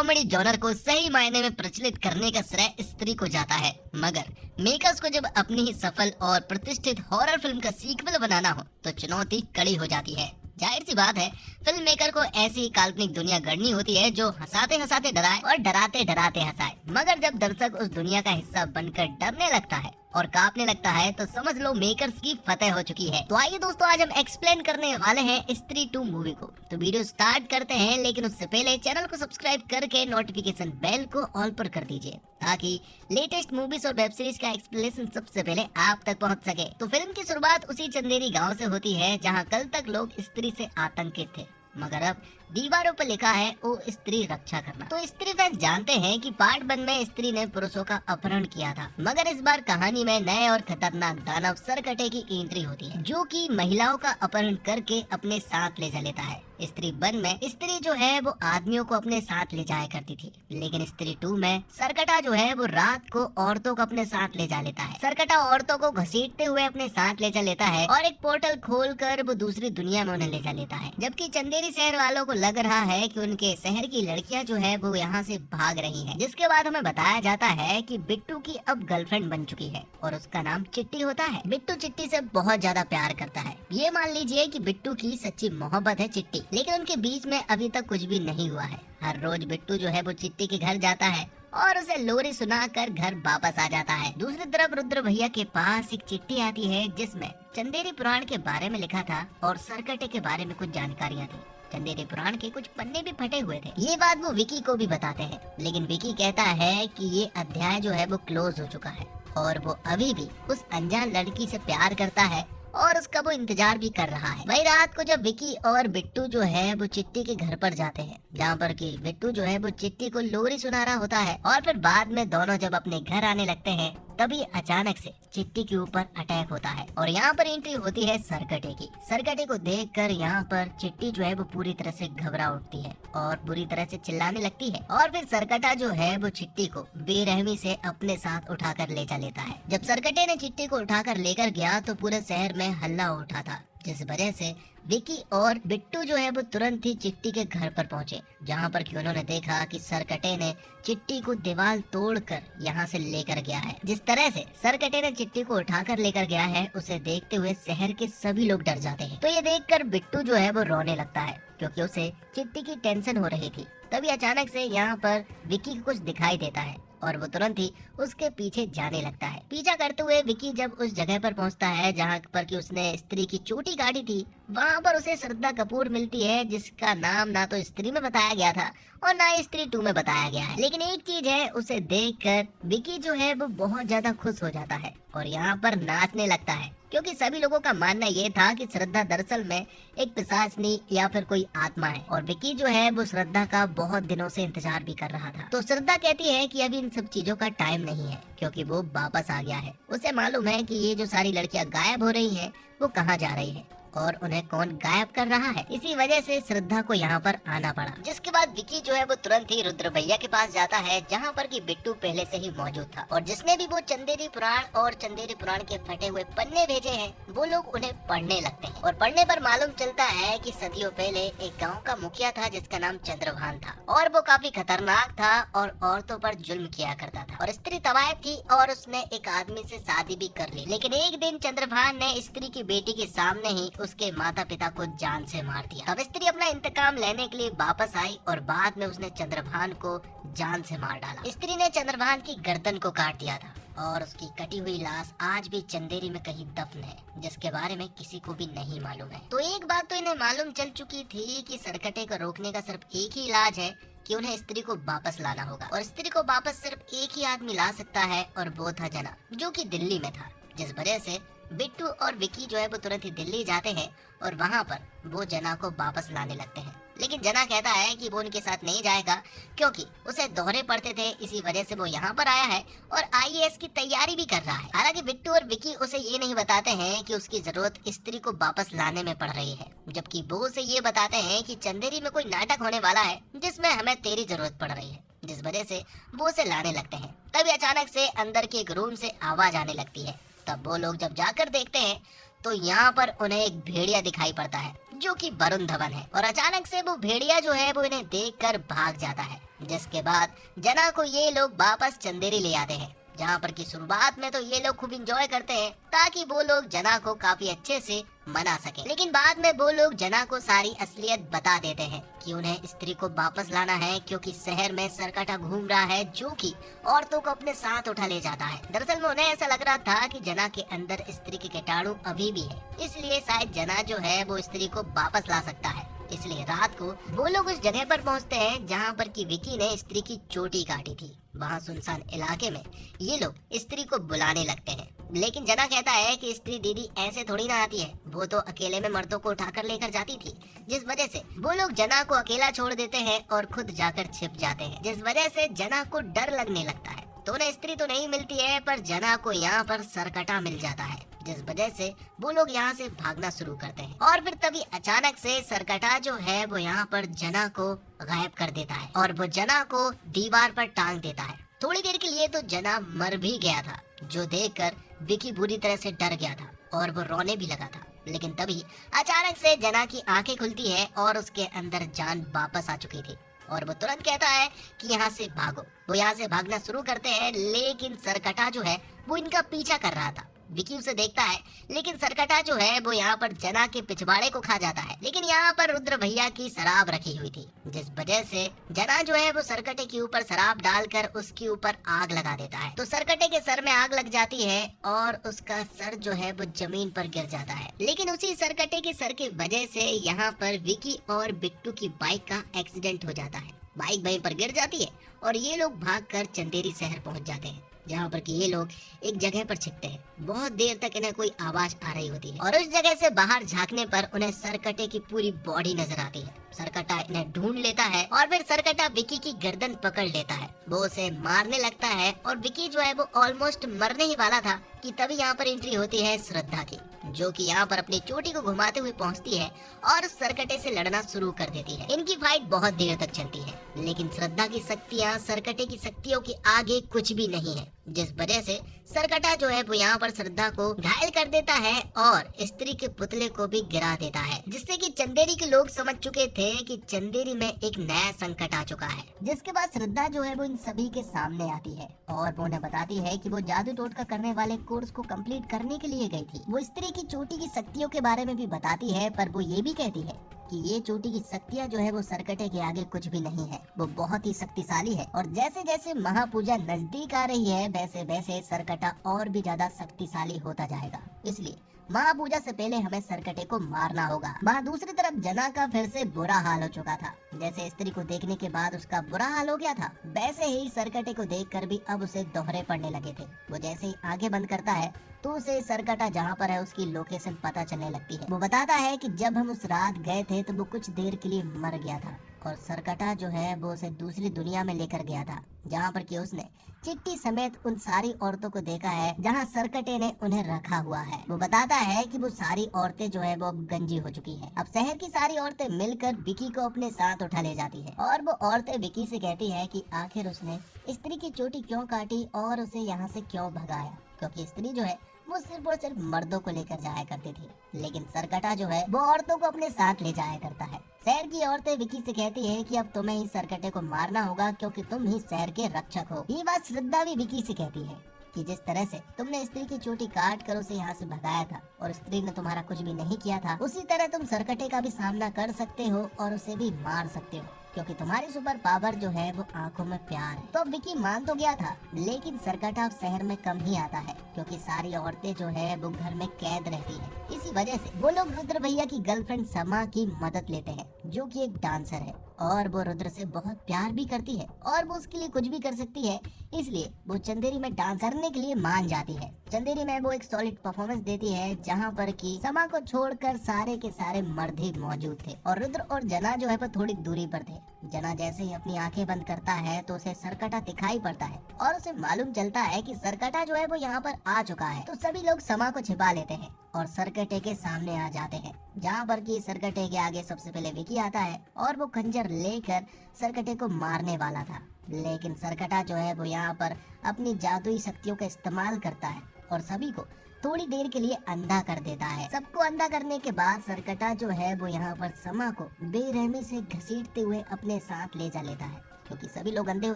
Comedy genre को सही मायने में प्रचलित करने का श्रेय स्त्री को जाता है, मगर मेकर्स को जब अपनी ही सफल और प्रतिष्ठित हॉरर फिल्म का सीक्वल बनाना हो तो चुनौती कड़ी हो जाती है। जाहिर सी बात है, फिल्म मेकर को ऐसी काल्पनिक दुनिया गढ़नी होती है जो हंसाते हंसाते डराए और डराते डराते हंसाए। मगर जब दर्शक उस दुनिया का हिस्सा बनकर डरने लगता है और कांपने लगता है तो समझ लो मेकर्स की फतेह हो चुकी है। तो आइए दोस्तों, आज हम एक्सप्लेन करने वाले हैं स्त्री 2 मूवी को। तो वीडियो स्टार्ट करते हैं, लेकिन उससे पहले चैनल को सब्सक्राइब करके नोटिफिकेशन बेल को ऑल पर कर दीजिए ताकि लेटेस्ट मूवीज और वेब सीरीज का एक्सप्लेनेशन सबसे पहले आप तक पहुंच सके। तो फिल्म की शुरुआत उसी चंदेरी गांव से होती है जहां कल तक लोग स्त्री से आतंकित थे, मगर अब दीवारों पर लिखा है ओ स्त्री रक्षा करना। तो स्त्री फैंस जानते हैं कि पार्ट 1 में स्त्री ने पुरुषों का अपहरण किया था, मगर इस बार कहानी में नए और खतरनाक दानव सरकटे की एंट्री होती है जो कि महिलाओं का अपहरण करके अपने साथ ले जा लेता है। स्त्री 1 में स्त्री जो है वो आदमियों को अपने साथ ले जाया करती थी, लेकिन स्त्री 2 में सरकटा जो है वो रात को औरतों को अपने साथ ले जा लेता है। सरकटा औरतों को घसीटते हुए अपने साथ ले जा लेता है और एक पोर्टल खोलकर वो दूसरी दुनिया में उन्हें ले जा लेता है। जबकि चंदेरी शहर वालों को लग रहा है कि उनके शहर की लड़कियां जो है वो यहाँ से भाग रही हैं। जिसके बाद हमें बताया जाता है कि बिट्टू की अब गर्लफ्रेंड बन चुकी है और उसका नाम चिट्टी होता है। बिट्टू चिट्टी से बहुत ज्यादा प्यार करता है। ये मान लीजिए कि बिट्टू की सच्ची मोहब्बत है चिट्टी, लेकिन उनके बीच में अभी तक कुछ भी नहीं हुआ है। हर रोज बिट्टू जो है वो चिट्टी के घर जाता है और उसे लोरी सुनाकर घर वापस आ जाता है। दूसरी तरफ रुद्र भैया के पास एक चिट्ठी आती है जिसमें चंदेरी पुराण के बारे में लिखा था और सरकटे के बारे में कुछ जानकारियाँ थी। चंदेरी पुराण के कुछ पन्ने भी फटे हुए थे। ये बात वो विकी को भी बताते हैं, लेकिन विकी कहता है कि ये अध्याय जो है वो क्लोज हो चुका है और वो अभी भी उस अनजान लड़की से प्यार करता है और उसका वो इंतजार भी कर रहा है। वही रात को जब विकी और बिट्टू जो है वो चिट्टी के घर पर जाते हैं, जहाँ पर कि बिट्टू जो है वो चिट्टी को लोरी सुना रहा होता है और फिर बाद में दोनों जब अपने घर आने लगते हैं तभी अचानक से चिट्टी के ऊपर अटैक होता है और यहाँ पर एंट्री होती है सरकटे की। सरकटे को देखकर यहाँ पर चिट्टी जो है वो पूरी तरह से घबरा उठती है और बुरी तरह से चिल्लाने लगती है और फिर सरकटा जो है वो चिट्टी को बेरहमी से अपने साथ उठाकर ले जा लेता है। जब सरकटे ने चिट्टी को उठाकर लेकर गया तो पूरे शहर में हल्ला उठा था, जिस वजह से विकी और बिट्टू जो है वो तुरंत ही चिट्टी के घर पर पहुंचे, जहां पर कि उन्होंने देखा कि सरकटे ने चिट्टी को दीवार तोड़कर यहां से लेकर गया है। जिस तरह से सरकटे ने चिट्टी को उठाकर लेकर गया है, उसे देखते हुए शहर के सभी लोग डर जाते हैं। तो ये देखकर बिट्टू जो है वो रोने लगता है क्योंकि उसे चिट्टी की टेंशन हो रही थी। तभी अचानक से यहाँ पर विकी को कुछ दिखाई देता है और वो तुरंत ही उसके पीछे जाने लगता है। पीछा करते हुए विकी जब उस जगह पर पहुंचता है जहां पर कि उसने स्त्री की चोटी काटी थी, वहां पर उसे श्रद्धा कपूर मिलती है जिसका नाम ना तो स्त्री में बताया गया था और ना ही स्त्री 2 में बताया गया है। लेकिन एक चीज है, उसे देखकर विकी जो है वो बहुत ज्यादा खुश हो जाता है और यहाँ पर नाचने लगता है क्योंकि सभी लोगों का मानना ये था कि श्रद्धा दरअसल में एक पिशाचनी या फिर कोई आत्मा है और विकी जो है वो श्रद्धा का बहुत दिनों से इंतजार भी कर रहा था। तो श्रद्धा कहती है कि अभी इन सब चीजों का टाइम नहीं है क्योंकि वो वापस आ गया है। उसे मालूम है कि ये जो सारी लड़कियां गायब हो रही हैं वो कहाँ जा रही है और उन्हें कौन गायब कर रहा है। इसी वजह से श्रद्धा को यहाँ पर आना पड़ा। जिसके बाद विकी जो है वो तुरंत ही रुद्र भैया के पास जाता है जहाँ पर कि बिट्टू पहले से ही मौजूद था और जिसने भी वो चंदेरी पुराण और चंदेरी पुराण के फटे हुए पन्ने भेजे हैं वो लोग उन्हें पढ़ने लगते हैं और पढ़ने पर मालूम चलता है कि सदियों पहले एक गाँव का मुखिया था जिसका नाम चंद्रभान था और वो काफी खतरनाक था और औरतों पर जुल्म किया करता था और स्त्री तवायफ थी और उसने एक आदमी से शादी भी कर ली। लेकिन एक दिन चंद्रभान ने स्त्री की बेटी के सामने ही उसके माता पिता को जान से मार दिया। अब स्त्री अपना इंतकाम लेने के लिए वापस आई और बाद में उसने चंद्रभान को जान से मार डाला। स्त्री ने चंद्रभान की गर्दन को काट दिया था और उसकी कटी हुई लाश आज भी चंदेरी में कहीं दफन है, जिसके बारे में किसी को भी नहीं मालूम है। तो एक बात तो इन्हें मालूम चल चुकी थी कि सरकटे को रोकने का सिर्फ एक ही इलाज है कि उन्हें स्त्री को वापस लाना होगा और स्त्री को वापस सिर्फ एक ही आदमी ला सकता है और वो था जना, जो कि दिल्ली में था। जिस वजह से बिट्टू और विकी जो है वो तुरंत ही दिल्ली जाते हैं और वहाँ पर वो जना को वापस लाने लगते हैं। लेकिन जना कहता है कि वो उनके साथ नहीं जाएगा क्योंकि उसे दोहरे पड़ते थे, इसी वजह से वो यहाँ पर आया है और आईएएस की तैयारी भी कर रहा है। हालांकि बिट्टू और विकी उसे ये नहीं बताते हैं कि उसकी जरूरत स्त्री को वापस लाने में पड़ रही है, जबकि वो उसे ये बताते हैं कि चंदेरी में कोई नाटक होने वाला है जिसमें हमें तेरी जरूरत पड़ रही है, जिस वजह से वो उसे लाने लगते हैं। तभी अचानक से अंदर के एक रूम से आवाज आने लगती है। तब वो लोग जब जाकर देखते हैं तो यहाँ पर उन्हें एक भेड़िया दिखाई पड़ता है जो कि वरुण धवन है। और अचानक से वो भेड़िया जो है वो इन्हें देखकर भाग जाता है, जिसके बाद जना को ये लोग वापस चंदेरी ले आते हैं, जहाँ पर की शुरुआत में तो ये लोग खूब इंजॉय करते हैं ताकि वो लोग जना को काफी अच्छे से मना सके। लेकिन बाद में वो लोग जना को सारी असलियत बता देते हैं कि उन्हें स्त्री को वापस लाना है, क्योंकि शहर में सरकटा घूम रहा है जो कि औरतों को अपने साथ उठा ले जाता है। दरअसल में उन्हें ऐसा लग रहा था कि जना के अंदर स्त्री के कीटाणु अभी भी है, इसलिए शायद जना जो है वो स्त्री को वापस ला सकता है। इसलिए रात को वो लोग उस जगह पर पहुंचते हैं जहां पर की विकी ने स्त्री की चोटी काटी थी। वहां सुनसान इलाके में ये लोग स्त्री को बुलाने लगते हैं, लेकिन जना कहता है कि स्त्री दीदी ऐसे थोड़ी ना आती है, वो तो अकेले में मर्दों को उठाकर लेकर जाती थी। जिस वजह से वो लोग जना को अकेला छोड़ देते हैं और खुद जाकर छिप जाते हैं, जिस वजह से जना को डर लगने लगता है। तो उन्हें स्त्री तो नहीं मिलती है, पर जना को यहाँ पर सरकटा मिल जाता है, जिस वजह से वो लोग यहाँ से भागना शुरू करते हैं। और फिर तभी अचानक से सरकटा जो है वो यहाँ पर जना को गायब कर देता है और वो जना को दीवार पर टांग देता है। थोड़ी देर के लिए तो जना मर भी गया था, जो देखकर विकी बुरी तरह से डर गया था और वो रोने भी लगा था। लेकिन तभी अचानक से जना की आंखें खुलती है और उसके अंदर जान वापस आ चुकी थी और वो तुरंत कहता है कि यहाँ से भागो। वो यहाँ से भागना शुरू करते हैं, लेकिन सरकटा जो है वो इनका पीछा कर रहा था। विकी उसे देखता है, लेकिन सरकटा जो है वो यहाँ पर जना के पिछवाड़े को खा जाता है। लेकिन यहाँ पर रुद्र भैया की शराब रखी हुई थी, जिस वजह से जना जो है वो सरकटे के ऊपर शराब डालकर उसके ऊपर आग लगा देता है। तो सरकटे के सर में आग लग जाती है और उसका सर जो है वो जमीन पर गिर जाता है। लेकिन उसी सरकटे के सर की वजह से यहाँ पर विकी और बिट्टू की बाइक का एक्सीडेंट हो जाता है। बाइक वहीं पर गिर जाती है और ये लोग भागकर चंदेरी शहर पहुंच जाते हैं, जहाँ पर कि ये लोग एक जगह पर छिपते हैं। बहुत देर तक इन्हें कोई आवाज आ रही होती है और उस जगह से बाहर झांकने पर उन्हें सरकटे की पूरी बॉडी नजर आती है। सरकटा इन्हें ढूंढ लेता है और फिर सरकटा विकी की गर्दन पकड़ लेता है। वो उसे मारने लगता है और विकी जो है वो ऑलमोस्ट मरने ही वाला था कि तभी यहाँ पर एंट्री होती है श्रद्धा की, जो कि यहाँ पर अपनी चोटी को घुमाते हुए पहुँचती है और सरकटे से लड़ना शुरू कर देती है। इनकी फाइट बहुत देर तक चलती है, लेकिन श्रद्धा की शक्तियाँ सरकटे की शक्तियों के आगे कुछ भी नहीं है, जिस वजह से सरकटा जो है वो यहाँ पर श्रद्धा को घायल कर देता है और स्त्री के पुतले को भी गिरा देता है, जिससे कि चंदेरी के लोग समझ चुके थे कि चंदेरी में एक नया संकट आ चुका है। जिसके बाद श्रद्धा जो है वो इन सभी के सामने आती है और वो उन्हें बताती है कि वो जादू टोटका करने वाले कोर्स को कंप्लीट करने के लिए गई थी। वो स्त्री की चोटी की शक्तियों के बारे में भी बताती है, पर वो ये भी कहती है कि ये चोटी की शक्तियाँ जो है वो सरकटे के आगे कुछ भी नहीं है, वो बहुत ही शक्तिशाली है और जैसे जैसे महापूजा नजदीक आ रही है वैसे वैसे सरकटा और भी ज्यादा शक्तिशाली होता जाएगा। इसलिए महापूजा से पहले हमें सरकटे को मारना होगा। वहाँ दूसरी तरफ जना का फिर से बुरा हाल हो चुका था। जैसे स्त्री को देखने के बाद उसका बुरा हाल हो गया था, वैसे ही सरकटे को देखकर भी अब उसे दोहरे पड़ने लगे थे। वो जैसे ही आगे बंद करता है तो उसे सरकटा जहाँ पर है उसकी लोकेशन पता चलने लगती है। वो बताता है कि जब हम उस रात गए थे तो वो कुछ देर के लिए मर गया था और सरकटा जो है वो उसे दूसरी दुनिया में लेकर गया था, जहाँ पर कि उसने चिट्टी समेत उन सारी औरतों को देखा है जहाँ सरकटे ने उन्हें रखा हुआ है। वो बताता है कि वो सारी औरतें जो है वो अब गंजी हो चुकी हैं। अब शहर की सारी औरतें मिलकर विकी को अपने साथ उठा ले जाती है और वो औरतें विकी से कहती है कि आखिर उसने स्त्री की चोटी क्यों काटी और उसे यहाँ से क्यों भगाया, क्योंकि स्त्री जो है वो सिर्फ और सिर्फ मर्दों को लेकर जाया करती थी, लेकिन सरकटा जो है वो औरतों को अपने साथ ले जाया करता है। शहर की औरतें विकी से कहती है कि अब तुम्हें ही सरकटे को मारना होगा, क्योंकि तुम ही शहर के रक्षक हो। ये बात श्रद्धा भी विकी से कहती है कि जिस तरह से तुमने स्त्री की चोटी काट कर उसे यहाँ से भगाया था और स्त्री ने तुम्हारा कुछ भी नहीं किया था, उसी तरह तुम सरकटे का भी सामना कर सकते हो और उसे भी मार सकते हो, क्योंकि तुम्हारी सुपर पावर जो है वो आंखों में प्यार है। तो अब विकी मान तो गया था, लेकिन सरकटा अब शहर में कम ही आता है, क्योंकि सारी औरतें जो है वो घर में कैद रहती है। इसी वजह से वो लोग रुद्र भैया की गर्लफ्रेंड समा की मदद लेते हैं, जो कि एक डांसर है और वो रुद्र से बहुत प्यार भी करती है और वो उसके लिए कुछ भी कर सकती है। इसलिए वो चंदेरी में डांस करने के लिए मान जाती है। चंदेरी में वो एक सॉलिड परफॉर्मेंस देती है, जहाँ पर कि समा को छोड़कर सारे के सारे मर्द ही मौजूद थे और रुद्र और जना जो है वो थोड़ी दूरी पर थे। जना जैसे ही अपनी आंखें बंद करता है तो उसे सरकटा दिखाई पड़ता है और उसे मालूम चलता है कि सरकटा जो है वो यहाँ पर आ चुका है। तो सभी लोग समा को छिपा लेते हैं और सरकटे के सामने आ जाते हैं, जहाँ पर कि सरकटे के आगे सबसे पहले विकी आता है और वो खंजर लेकर सरकटे को मारने वाला था। लेकिन सरकटा जो है वो यहाँ पर अपनी जादुई शक्तियों का इस्तेमाल करता है और सभी को थोड़ी देर के लिए अंधा कर देता है। सबको अंधा करने के बाद सरकटा जो है वो यहाँ पर समा को बेरहमी से घसीटते हुए अपने साथ ले जा लेता है। क्योंकि सभी लोग अंधे हो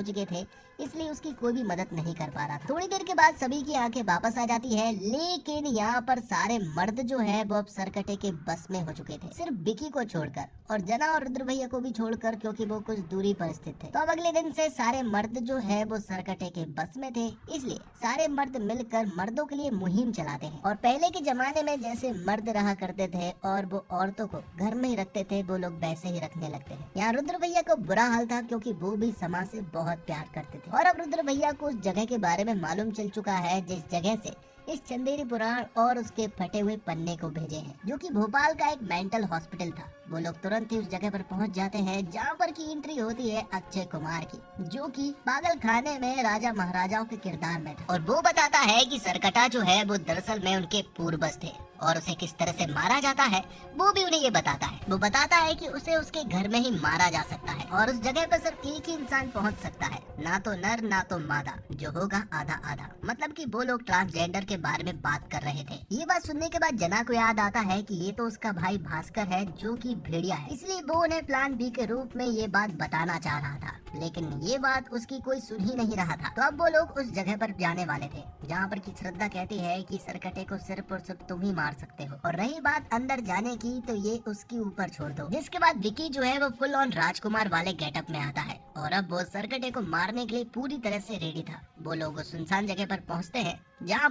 चुके थे इसलिए उसकी कोई भी मदद नहीं कर पा रहा। थोड़ी देर के बाद सभी की आंखें वापस आ जाती है, लेकिन यहाँ पर सारे मर्द जो है वो अब सरकटे के बस में हो चुके थे, सिर्फ विकी को छोड़कर और जना और रुद्र भैया को भी छोड़कर, क्योंकि वो कुछ दूरी पर स्थित थे। तो अब अगले दिन से सारे मर्द जो है वो सरकटे के बस में थे, इसलिए सारे मर्द मिलकर मर्दों के लिए मुहिम चलाते हैं। और पहले के जमाने में जैसे मर्द रहा करते थे और वो औरतों को घर में ही रखते थे, वो लोग वैसे ही रखने लगते हैं। यहाँ रुद्र भैया को बुरा हाल था क्योंकि वो भी समाज से बहुत प्यार करते थे। और अब रुद्र भैया को उस जगह के बारे में मालूम चल चुका है जिस जगह से इस चंदेरी पुराण और उसके फटे हुए पन्ने को भेजे हैं, जो कि भोपाल का एक मेंटल हॉस्पिटल था। वो लोग तुरंत ही उस जगह पर पहुंच जाते हैं जहां पर की एंट्री होती है अक्षय कुमार की, जो कि पागल खाने में राजा महाराजाओं के किरदार में था। और वो बताता है कि सरकटा जो है वो दरअसल में उनके पूर्वज थे और उसे किस तरह से मारा जाता है वो भी उन्हें ये बताता है। वो बताता है कि उसे उसके घर में ही मारा जा सकता है और उस जगह पर सिर्फ एक ही इंसान पहुंच सकता है, ना तो नर ना तो मादा, जो होगा आधा आधा। मतलब कि वो लोग ट्रांसजेंडर के बारे में बात कर रहे थे। ये बात सुनने के बाद जना को याद आता है कि ये तो उसका भाई भास्कर है जो कि भेड़िया है, इसलिए वो उन्हें प्लान बी के रूप में ये बात बताना चाह रहा था, लेकिन ये बात उसकी कोई सुन ही नहीं रहा था। तो अब वो लोग उस जगह पर जाने वाले थे जहाँ पर की श्रद्धा कहती है कि सरकटे को सिर्फ और सिर्फ तुम ही मार सकते हो, और रही बात अंदर जाने की तो ये उसके ऊपर छोड़ दो। जिसके बाद विकी जो है वो फुल ऑन राजकुमार वाले गेटअप में आता है और अब वो सरकटे को मारने के लिए पूरी तरह से रेडी था। वो लोग उस सुनसान जगह पर पहुँचते हैं जहाँ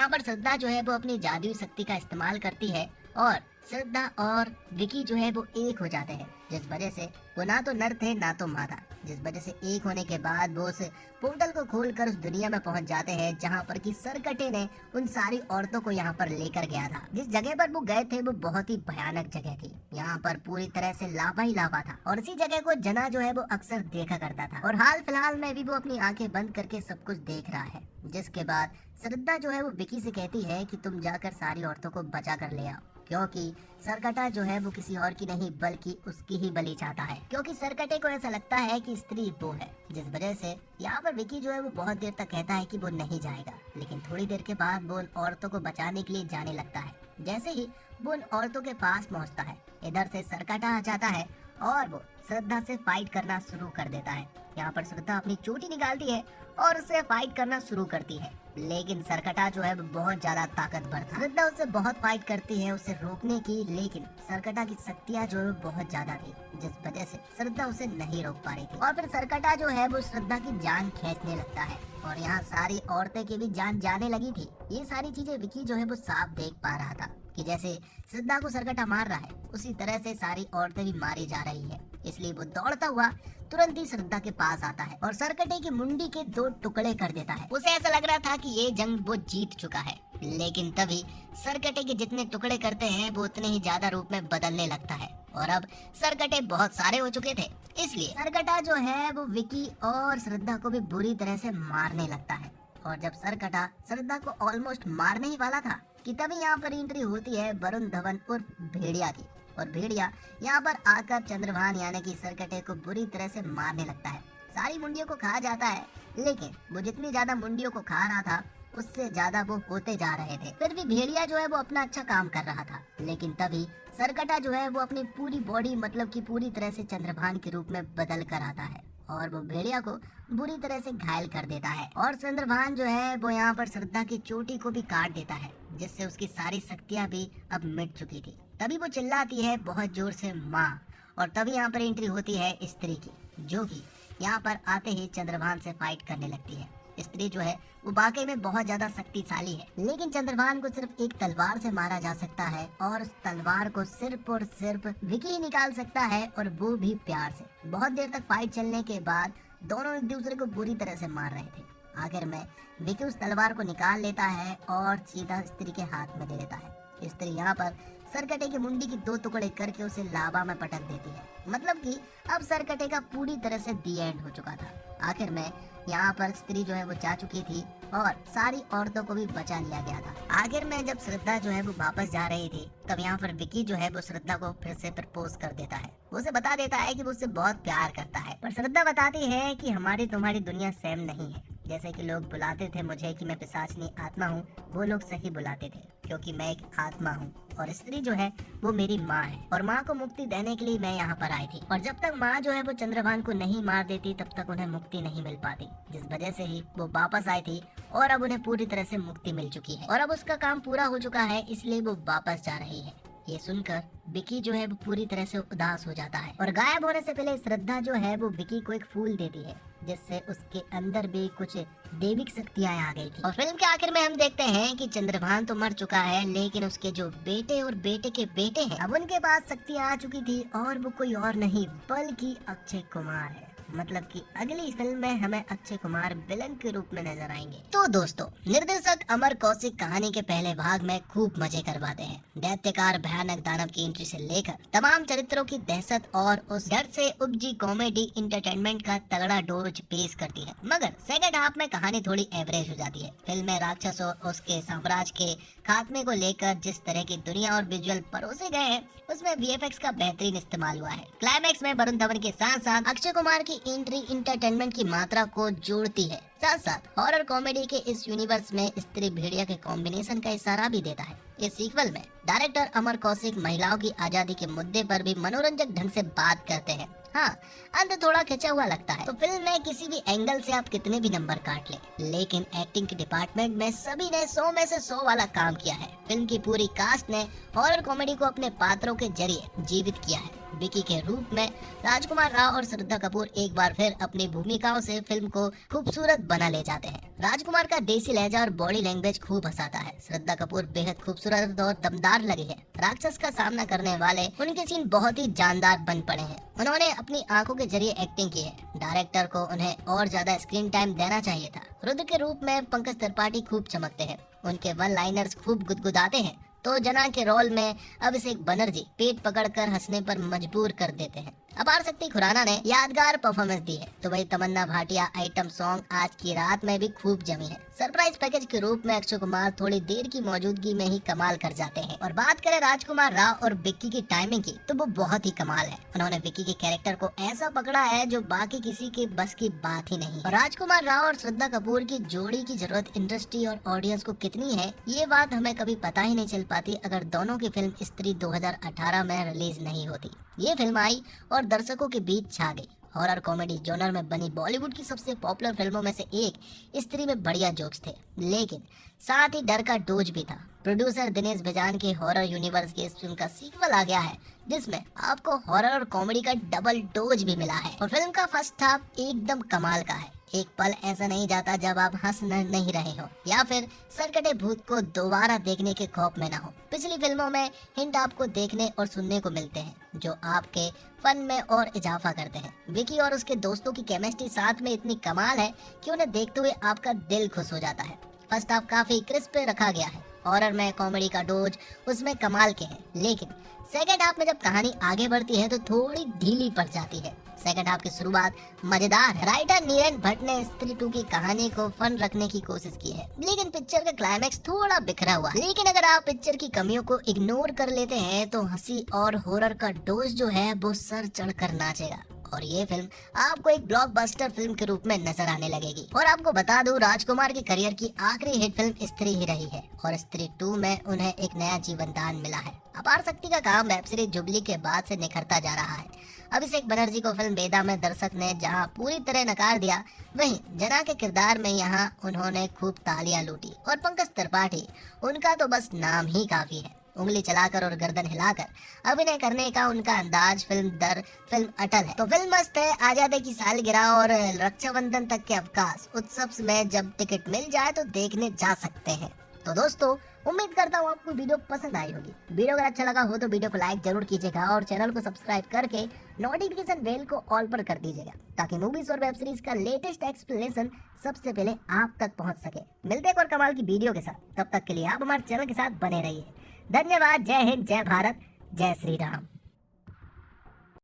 पर श्रद्धा जो है वो अपनी जादुई शक्ति का इस्तेमाल करती है और श्रद्धा और विकी जो है वो एक हो जाते हैं, जिस वजह से वो ना तो नर थे ना तो मादा। जिस वजह से एक होने के बाद वो उस पोर्टल को खोलकर उस दुनिया में पहुंच जाते हैं जहां पर कि सरकटे ने उन सारी औरतों को यहां पर लेकर गया था। जिस जगह पर वो गए थे वो बहुत ही भयानक जगह थी, यहाँ पर पूरी तरह से लावा ही लावा था और इसी जगह को जना जो है वो अक्सर देखा करता था और हाल फिलहाल में भी वो अपनी आंखें बंद करके सब कुछ देख रहा है। जिसके बाद श्रद्धा जो है वो विकी से कहती है कि तुम जाकर सारी औरतों को बचा कर ले आओ, क्योंकि सरकटा जो है वो किसी और की नहीं बल्कि उसकी ही बलि चाहता है, क्योंकि सरकटे को ऐसा लगता है कि स्त्री वो है। जिस वजह से यहाँ पर विकी जो है वो बहुत देर तक कहता है कि वो नहीं जाएगा, लेकिन थोड़ी देर के बाद वो उन औरतों को बचाने के लिए जाने लगता है। जैसे ही वो उन औरतों के पास पहुँचता है, इधर से सरकटा आ जाता है और वो श्रद्धा से फाइट करना शुरू कर देता है। यहाँ पर श्रद्धा अपनी चोटी निकालती है और उससे फाइट करना शुरू करती है, लेकिन सरकटा जो है बहुत ज्यादा ताकतवर था। श्रद्धा उससे बहुत फाइट करती है उसे रोकने की, लेकिन सरकटा की शक्तियाँ जो है बहुत ज्यादा थी, जिस वजह से श्रद्धा उसे नहीं रोक पा रही थी। और फिर सरकटा जो है वो श्रद्धा की जान खींचने लगता है और यहाँ सारी औरतें की भी जान जाने लगी थी। ये सारी चीजें विकी जो है वो साफ देख पा रहा था कि जैसे श्रद्धा को सरकटा मार रहा है उसी तरह से सारी औरतें भी मारी जा रही है, इसलिए वो दौड़ता हुआ तुरंत ही श्रद्धा के पास आता है और सरकटे की मुंडी के 2 टुकड़े कर देता है। उसे ऐसा लग रहा था कि ये जंग वो जीत चुका है, लेकिन तभी सरकटे के जितने टुकड़े करते हैं वो उतने ही ज्यादा रूप में बदलने लगता है और अब सरकटे बहुत सारे हो चुके थे, इसलिए सरकटा जो है वो विकी और श्रद्धा को भी बुरी तरह से मारने लगता है। और जब सरकटा श्रद्धा को ऑलमोस्ट मारने ही वाला था कि तभी यहाँ पर एंट्री होती है वरुण धवन उर्फ भेड़िया की, और भेड़िया यहाँ पर आकर चंद्रभान यानी कि सरकटे को बुरी तरह से मारने लगता है। सारी मुंडियों को खा जाता है, लेकिन वो जितनी ज्यादा मुंडियों को खा रहा था उससे ज्यादा वो होते जा रहे थे। फिर भी भेड़िया जो है वो अपना अच्छा काम कर रहा था, लेकिन तभी सरकटा जो है वो अपनी पूरी बॉडी मतलब कि पूरी तरह से चंद्रभान के रूप में बदल कर आता है और वो भेड़िया को बुरी तरह से घायल कर देता है। और चंद्रभान जो है वो यहाँ पर श्रद्धा की चोटी को भी काट देता है, जिससे उसकी सारी शक्तियाँ भी अब मिट चुकी थी। तभी वो चिल्लाती है बहुत जोर से माँ, और तभी यहाँ पर एंट्री होती है स्त्री की, जो कि यहाँ पर आते ही चंद्रभान से फाइट करने लगती है। स्त्री जो है वो वाकई में बहुत ज्यादा शक्तिशाली है, लेकिन चंद्रभान को सिर्फ एक तलवार से मारा जा सकता है और उस तलवार को सिर्फ और सिर्फ विकी ही निकाल सकता है, और वो भी प्यार से। बहुत देर तक फाइट चलने के बाद दोनों एक दूसरे को बुरी तरह से मार रहे थे। आखिर में विकी उस तलवार को निकाल लेता है और सीधा स्त्री के हाथ में दे देता है। स्त्री यहाँ पर सरकटे की मुंडी की 2 टुकड़े करके उसे लावा में पटक देती है, मतलब कि अब सरकटे का पूरी तरह से दी एंड हो चुका था। आखिर में यहाँ पर स्त्री जो है वो जा चुकी थी और सारी औरतों को भी बचा लिया गया था। आखिर में जब श्रद्धा जो है वो वापस जा रही थी, तब यहाँ पर विकी जो है वो श्रद्धा को फिर से प्रपोज कर देता है। वो उसे बता देता है कि वो उससे बहुत प्यार करता है, पर श्रद्धा बताती है कि हमारी तुम्हारी दुनिया सेम नहीं है, जैसे कि लोग बुलाते थे मुझे कि मैं पिशाचनी आत्मा हूँ, वो लोग सही बुलाते थे, क्योंकि मैं एक आत्मा हूँ और स्त्री जो है वो मेरी माँ है और माँ को मुक्ति देने के लिए मैं यहाँ पर आई थी। और जब तक माँ जो है वो चंद्रभान को नहीं मार देती तब तक उन्हें मुक्ति नहीं मिल पाती, जिस वजह से ही वो वापस आई थी और अब उन्हें पूरी तरह से मुक्ति मिल चुकी है और अब उसका काम पूरा हो चुका है, इसलिए वो वापस जा रही है। ये सुनकर विकी जो है वो पूरी तरह से उदास हो जाता है और गायब होने से पहले श्रद्धा जो है वो विकी को एक फूल देती है, जिससे उसके अंदर भी कुछ दैविक शक्तियां आ गई थी। और फिल्म के आखिर में हम देखते हैं कि चंद्रभान तो मर चुका है, लेकिन उसके जो बेटे और बेटे के बेटे हैं अब उनके पास शक्तियां आ चुकी थी और वो कोई और नहीं बल्कि अक्षय कुमार है। मतलब कि अगली फिल्म में हमें अक्षय कुमार विलन के रूप में नजर आएंगे। तो दोस्तों, निर्देशक अमर कौशिक कहानी के पहले भाग में खूब मजे करवाते हैं। दैत्यकार भयानक दानव की एंट्री से लेकर तमाम चरित्रों की दहशत और उस डर से उपजी कॉमेडी इंटरटेनमेंट का तगड़ा डोज पेश करती है, मगर सेकंड हाफ में कहानी थोड़ी एवरेज हो जाती है। फिल्म में राक्षस और उसके साम्राज्य के खात्मे को लेकर जिस तरह की दुनिया और विजुअल परोसे गए हैं उसमें वीएफएक्स का बेहतरीन इस्तेमाल हुआ है। क्लाइमैक्स में वरुण धवन के साथ साथ अक्षय कुमार की एंट्री इंटरटेनमेंट की मात्रा को जोड़ती है, साथ साथ हॉरर कॉमेडी के इस यूनिवर्स में स्त्री भेड़िया के कॉम्बिनेशन का इशारा भी देता है। इस सीक्वल में डायरेक्टर अमर कौशिक महिलाओं की आजादी के मुद्दे पर भी मनोरंजक ढंग से बात करते हैं। हाँ, अंत थोड़ा खिंचा हुआ लगता है, तो फिल्म में किसी भी एंगल से आप कितने भी नंबर काट लें, लेकिन एक्टिंग के डिपार्टमेंट में सभी ने 100 में से 100 वाला काम किया है। फिल्म की पूरी कास्ट ने हॉरर कॉमेडी को अपने पात्रों के जरिए जीवित किया है। विकी के रूप में राजकुमार राव और श्रद्धा कपूर एक बार फिर अपनी भूमिकाओं से फिल्म को खूबसूरत बना ले जाते हैं। राजकुमार का देसी लहजा और बॉडी लैंग्वेज खूब हंसाता है। श्रद्धा कपूर बेहद खूबसूरत और दमदार लगी है। राक्षस का सामना करने वाले उनके सीन बहुत ही जानदार बन पड़े हैं। उन्होंने अपनी आंखों के जरिए एक्टिंग की है। डायरेक्टर को उन्हें और ज्यादा स्क्रीन टाइम देना चाहिए था। रुद्र के रूप में पंकज त्रिपाठी खूब चमकते हैं। उनके वन लाइनर्स खूब गुदगुदाते हैं। तो जना के रोल में अभिषेक बनर्जी पेट पकड़कर हंसने पर मजबूर कर देते हैं। अपार शक्ति खुराना ने यादगार परफॉर्मेंस दी है, तो वही तमन्ना भाटिया आइटम सॉन्ग आज की रात में भी खूब जमी है। सरप्राइज पैकेज के रूप में अक्षय कुमार थोड़ी देर की मौजूदगी में ही कमाल कर जाते हैं। और बात करें राजकुमार राव और विक्की की टाइमिंग की, तो वो बहुत ही कमाल है। उन्होंने विक्की के कैरेक्टर को ऐसा पकड़ा है जो बाकी किसी के बस की बात ही नहीं। और राजकुमार राव और श्रद्धा कपूर की जोड़ी की जरूरत इंडस्ट्री और ऑडियंस को कितनी है, ये बात हमें कभी पता ही नहीं चल पाती अगर दोनों की फिल्म स्त्री 2018 में रिलीज नहीं होती। ये फिल्म आई और दर्शकों के बीच छा गई। हॉरर कॉमेडी जॉनर में बनी बॉलीवुड की सबसे पॉपुलर फिल्मों में से एक स्त्री में बढ़िया जोक्स थे, लेकिन साथ ही डर का डोज भी था। प्रोड्यूसर दिनेश बेजान के हॉरर यूनिवर्स की इस फिल्म का सीक्वल आ गया है, जिसमें आपको हॉरर और कॉमेडी का डबल डोज भी मिला है। और फिल्म का फर्स्ट हाफ एकदम कमाल का है। एक पल ऐसा नहीं जाता जब आप हंस नहीं रहे हो या फिर सरकटे भूत को दोबारा देखने के खौफ में ना हो। पिछली फिल्मों में हिंट आपको देखने और सुनने को मिलते हैं, जो आपके फन में और इजाफा करते हैं। विकी और उसके दोस्तों की केमिस्ट्री साथ में इतनी कमाल है कि उन्हें देखते हुए आपका दिल खुश हो जाता है। फर्स्ट हाफ काफी क्रिस्प रखा गया है। हॉरर में कॉमेडी का डोज उसमें कमाल के हैं, लेकिन सेकंड हाफ में जब कहानी आगे बढ़ती है तो थोड़ी ढीली पड़ जाती है। सेकंड हाफ की शुरुआत मजेदार है। राइटर नीरन भट्ट ने स्त्री 2 की कहानी को फन रखने की कोशिश की है, लेकिन पिक्चर का क्लाइमैक्स थोड़ा बिखरा हुआ है। लेकिन अगर आप पिक्चर की कमियों को इग्नोर कर लेते हैं तो हंसी और हॉरर का डोज जो है वो सर चढ़कर नाचेगा और ये फिल्म आपको एक ब्लॉकबस्टर फिल्म के रूप में नजर आने लगेगी। और आपको बता दूं, राजकुमार की करियर की आखिरी हिट फिल्म स्त्री ही रही है और स्त्री 2 में उन्हें एक नया जीवन दान मिला है। अपार शक्ति का काम वेब सीरीज जुबली के बाद से निखरता जा रहा है। अभिषेक बनर्जी को फिल्म बेदा में दर्शक ने जहां पूरी तरह नकार दिया, वहीं जना के किरदार में यहां उन्होंने खूब तालियां लूटी। और पंकज त्रिपाठी, उनका तो बस नाम ही काफी है। उंगली चलाकर और गर्दन हिलाकर अभिनय करने का उनका अंदाज फिल्म दर फिल्म अटल है। तो फिल्म मस्त है। आजादी की सालगिरह और रक्षाबंधन तक के अवकाश उत्सव में जब टिकट मिल जाए तो देखने जा सकते हैं। तो दोस्तों, उम्मीद करता हूँ आपको वीडियो पसंद आई होगी। वीडियो अगर अच्छा लगा हो तो वीडियो को लाइक जरूर कीजिएगा और चैनल को सब्सक्राइब करके नोटिफिकेशन बेल को ऑल पर कर दीजिएगा, ताकि मूवीज और वेब सीरीज का लेटेस्ट एक्सप्लेनेशन सबसे पहले आप तक पहुँच सके। मिलते हैं एक और कमाल की वीडियो के साथ। तब तक के लिए आप हमारे चैनल के साथ बने रहिए। धन्यवाद। जय हिंद, जय भारत, जय श्री राम।